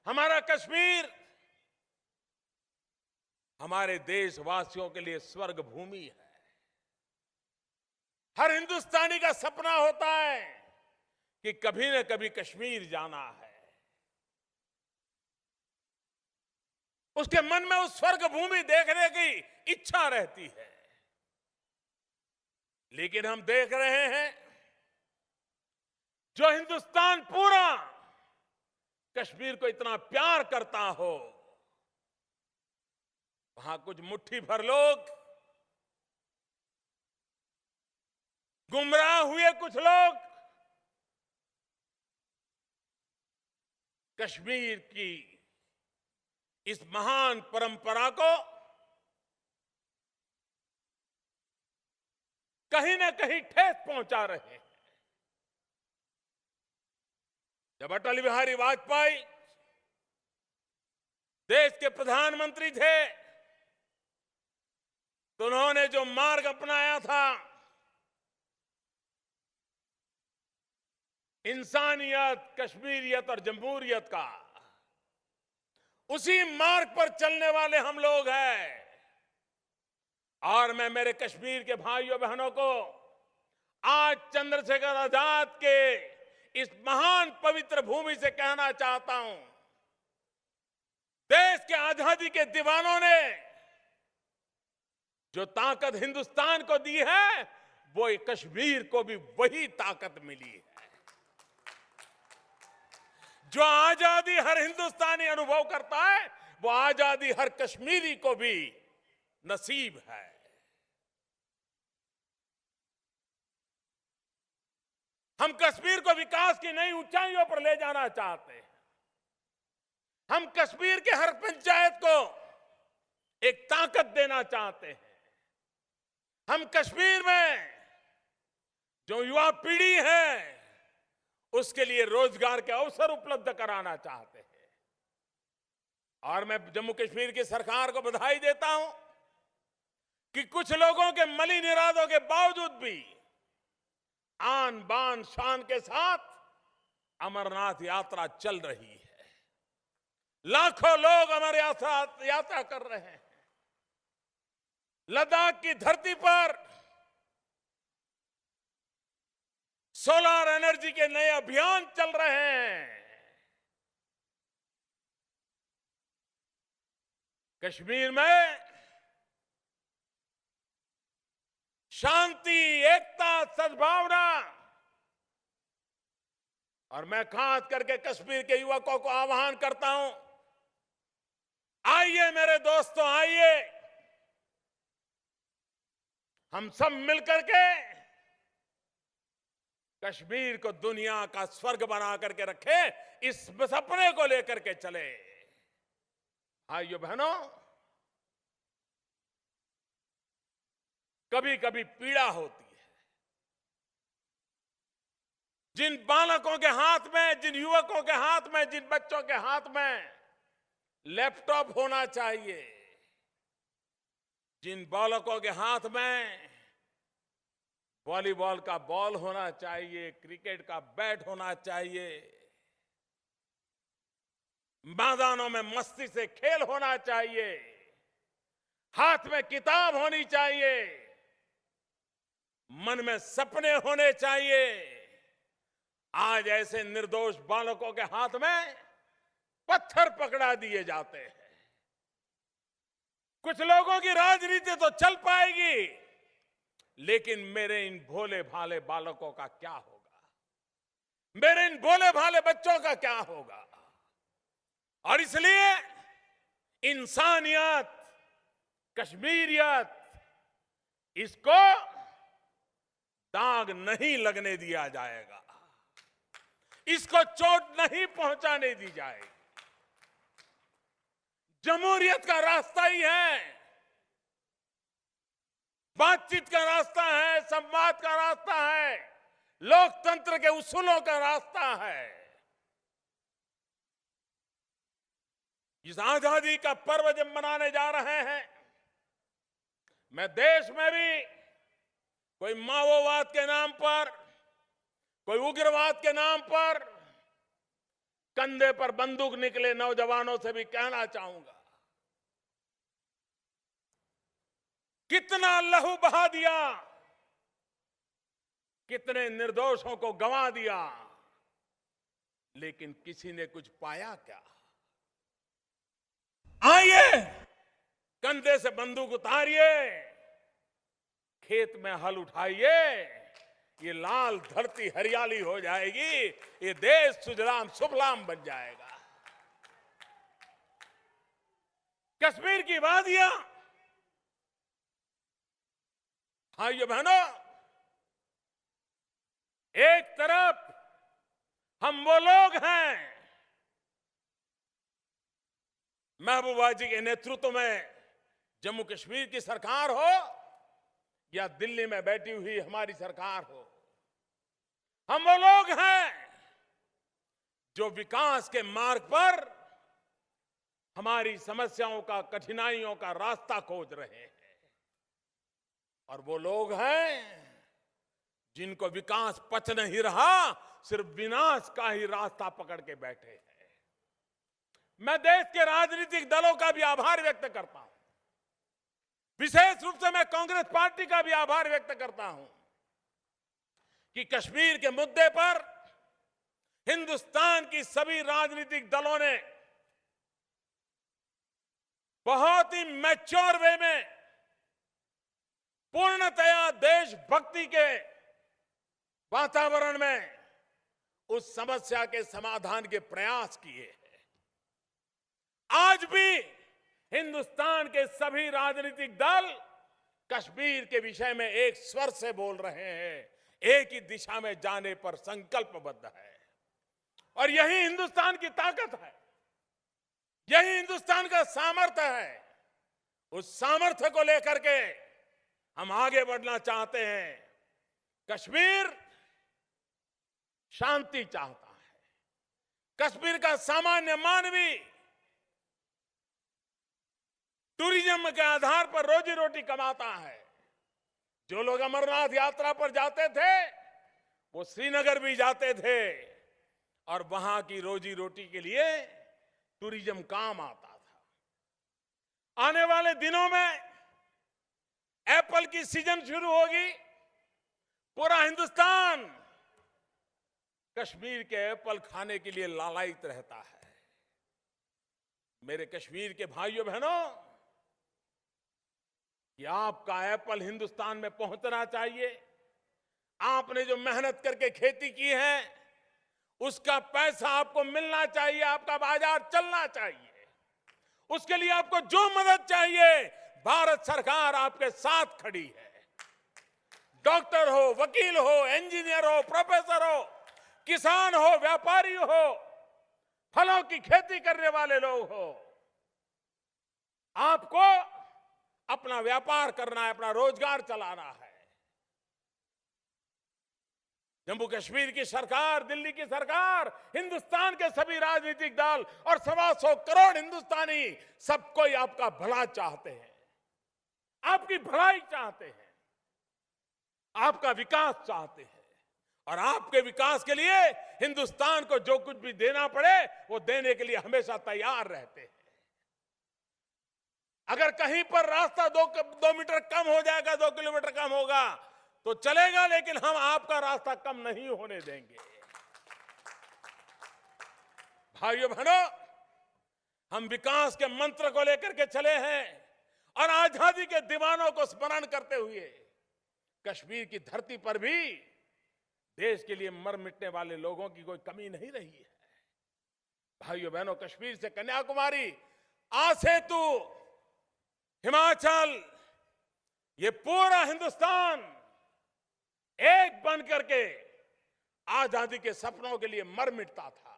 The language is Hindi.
हमारा कश्मीर हमारे देशवासियों के लिए स्वर्ग भूमि है। हर हिंदुस्तानी का सपना होता है कि कभी न कभी कश्मीर जाना है। उसके मन में उस स्वर्ग भूमि देखने की इच्छा रहती है। लेकिन हम देख रहे हैं जो हिंदुस्तान पूरा कश्मीर को इतना प्यार करता हो, वहां कुछ मुट्ठी भर लोग, गुमराह हुए कुछ लोग कश्मीर की इस महान परंपरा को कहीं ना कहीं ठेस पहुंचा रहे हैं। जब अटल बिहारी वाजपेयी देश के प्रधानमंत्री थे तो उन्होंने जो मार्ग अपनाया था, इंसानियत, कश्मीरियत और जमहूरियत का, उसी मार्ग पर चलने वाले हम लोग हैं। और मैं मेरे कश्मीर के भाइयों बहनों को आज चंद्रशेखर आजाद के इस महान पवित्र भूमि से कहना चाहता हूं, देश के आजादी के दीवानों ने जो ताकत हिंदुस्तान को दी है, वो कश्मीर को भी वही ताकत मिली है। जो आजादी हर हिंदुस्तानी अनुभव करता है, वो आजादी हर कश्मीरी को भी नसीब है। हम कश्मीर को विकास की नई ऊंचाइयों पर ले जाना चाहते हैं। हम कश्मीर के हर पंचायत को एक ताकत देना चाहते हैं। हम कश्मीर में जो युवा पीढ़ी है, उसके लिए रोजगार के अवसर उपलब्ध कराना चाहते हैं। और मैं जम्मू कश्मीर की सरकार को बधाई देता हूं कि कुछ लोगों के मलिन इरादों के बावजूद भी आन बान शान के साथ अमरनाथ यात्रा चल रही है। लाखों लोग अमरनाथ यात्रा कर रहे हैं। लद्दाख की धरती पर सोलर एनर्जी के नए अभियान चल रहे हैं। कश्मीर में शांति, एकता, सद्भावना, और मैं खास करके कश्मीर के युवकों को आह्वान करता हूं, आइए मेरे दोस्तों, आइए हम सब मिलकर के कश्मीर को दुनिया का स्वर्ग बना करके रखे, इस सपने को लेकर के चले। भाइयों बहनों, कभी कभी पीड़ा होती है। जिन बालकों के हाथ में, जिन युवकों के हाथ में, जिन बच्चों के हाथ में लैपटॉप होना चाहिए, जिन बालकों के हाथ में वॉलीबॉल का बॉल होना चाहिए, क्रिकेट का बैट होना चाहिए, मैदानों में मस्ती से खेल होना चाहिए, हाथ में किताब होनी चाहिए, मन में सपने होने चाहिए, आज ऐसे निर्दोष बालकों के हाथ में पत्थर पकड़ा दिए जाते हैं। कुछ लोगों की राजनीति तो चल पाएगी, लेकिन मेरे इन भोले भाले बालकों का क्या होगा? मेरे इन भोले भाले बच्चों का क्या होगा? और इसलिए इंसानियत, कश्मीरियत, इसको दाग नहीं लगने दिया जाएगा, इसको चोट नहीं पहुंचाने दी जाएगी। जमहूरियत का रास्ता ही है, बातचीत का रास्ता है, संवाद का रास्ता है, लोकतंत्र के उसूलों का रास्ता है। इस आजादी का पर्व जब मनाने जा रहे हैं, मैं देश में भी कोई माओवाद के नाम पर, कोई उग्रवाद के नाम पर कंधे पर बंदूक निकले नौजवानों से भी कहना चाहूंगा, कितना लहू बहा दिया, कितने निर्दोषों को गंवा दिया, लेकिन किसी ने कुछ पाया क्या? आइए, कंधे से बंदूक उतारिए, खेत में हल उठाइए, ये लाल धरती हरियाली हो जाएगी, ये देश सुजलाम सुफलाम बन जाएगा। कश्मीर की वादियां, भाइयों बहनों, एक तरफ हम वो लोग हैं, महबूबा जी के नेतृत्व में जम्मू कश्मीर की सरकार हो या दिल्ली में बैठी हुई हमारी सरकार हो, हम वो लोग हैं जो विकास के मार्ग पर हमारी समस्याओं का, कठिनाइयों का रास्ता खोज रहे हैं। और वो लोग हैं जिनको विकास पच नहीं रहा, सिर्फ विनाश का ही रास्ता पकड़ के बैठे हैं। मैं देश के राजनीतिक दलों का भी आभार व्यक्त करता हूं, विशेष रूप से मैं कांग्रेस पार्टी का भी आभार व्यक्त करता हूं कि कश्मीर के मुद्दे पर हिंदुस्तान की सभी राजनीतिक दलों ने बहुत ही मैच्योर वे में, पूर्णतया देशभक्ति के वातावरण में उस समस्या के समाधान के प्रयास किए हैं। आज भी हिंदुस्तान के सभी राजनीतिक दल कश्मीर के विषय में एक स्वर से बोल रहे हैं, एक ही दिशा में जाने पर संकल्पबद्ध है। और यही हिंदुस्तान की ताकत है, यही हिंदुस्तान का सामर्थ्य है। उस सामर्थ्य को लेकर के हम आगे बढ़ना चाहते हैं। कश्मीर शांति चाहता है, कश्मीर का सामान्य मानवी टूरिज्म के आधार पर रोजी रोटी कमाता है। जो लोग अमरनाथ यात्रा पर जाते थे वो श्रीनगर भी जाते थे और वहां की रोजी रोटी के लिए टूरिज्म काम आता था। आने वाले दिनों में एप्पल की सीजन शुरू होगी, पूरा हिंदुस्तान कश्मीर के एप्पल खाने के लिए लालायित रहता है। मेरे कश्मीर के भाइयों बहनों, कि आपका एप्पल हिंदुस्तान में पहुंचना चाहिए। आपने जो मेहनत करके खेती की है उसका पैसा आपको मिलना चाहिए, आपका बाजार चलना चाहिए। उसके लिए आपको जो मदद चाहिए, भारत सरकार आपके साथ खड़ी है। डॉक्टर हो, वकील हो, इंजीनियर हो, प्रोफेसर हो, किसान हो, व्यापारी हो, फलों की खेती करने वाले लोग हो, आपको अपना व्यापार करना है, अपना रोजगार चलाना है। जम्मू कश्मीर की सरकार, दिल्ली की सरकार, हिंदुस्तान के सभी राजनीतिक दल और 125 करोड़ हिंदुस्तानी सब कोई आपका भला चाहते हैं, आपकी भलाई चाहते हैं, आपका विकास चाहते हैं। और आपके विकास के लिए हिंदुस्तान को जो कुछ भी देना पड़े वो देने के लिए हमेशा तैयार रहते हैं। अगर कहीं पर रास्ता 2 मीटर कम हो जाएगा, 2 किलोमीटर कम होगा तो चलेगा, लेकिन हम आपका रास्ता कम नहीं होने देंगे। भाइयों बहनों, हम विकास के मंत्र को लेकर के चले हैं और आजादी के दीवानों को स्मरण करते हुए कश्मीर की धरती पर भी देश के लिए मर मिटने वाले लोगों की कोई कमी नहीं रही है। भाइयों बहनों, कश्मीर से कन्याकुमारी, आसेतु, हिमाचल, ये पूरा हिंदुस्तान एक बन करके आजादी के सपनों के लिए मर मिटता था।